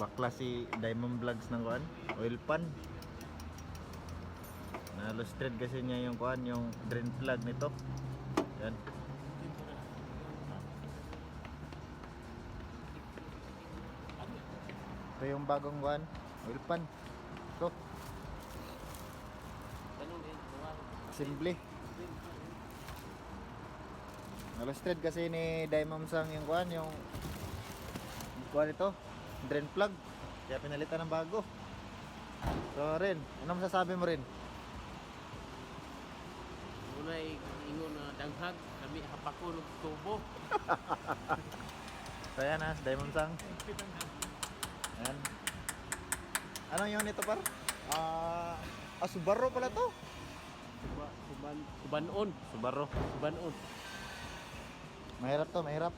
Bakla si Diamond Vlogs ng kuan, oil pan. Na-lustrate kasi niya yung kuan, yung drain plug nito. Yan. Ito yung bagong kuan, oil pan. Ito, assembly. Na-lustrate kasi ni Diamond Sang yung kuan, yung kuan ito, drain plug. Kaya pinalitan ng bago. So Ren, ano masasabi mo rin? Unay ingon na danghag kami hapako ng tubo. So yan ha, Diamond Sang. Ayan. Anong yun ito par? Subaru pala to. Kubanon. Subaru. Kubanon. Mahirap to, mahirap.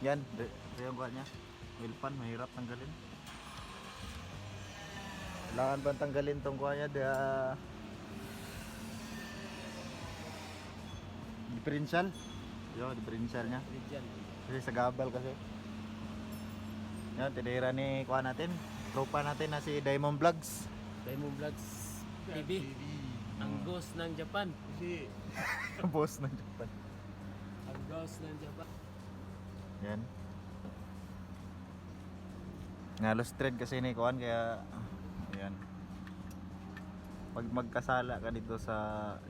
Yan, ito yung kuha niya. Wheel pan, mahirap tanggalin. Kailangan ba tanggalin tong kuha niya? Differential. Yo, differential niya. Diyan. Kasi sa gabal kasi. Yan, tinira ni kuha natin. Tropa natin na si Diamond Vlogs. Diamond Vlogs TV. Ang ghost ng Japan. Boss ng Japan. Ang ghost ng Japan. Yan. Ngalos trade kasi ni kuan kaya yan. Pag magkasala ka dito sa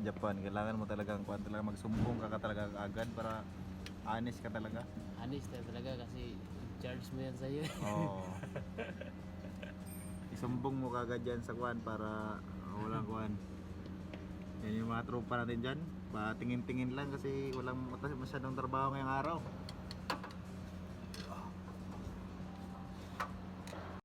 Japan, kailangan mo talagang kuan talaga magsumbong ka talaga agad para honest ka talaga. Honest na talaga kasi charge mo yan sa'yo. Oo. Isumbong mo kagad dyan sa kuan para walang kuan. Yan yung mga tropa natin dyan. Tingin-tingin lang kasi walang masyadong trabaho ngayong araw.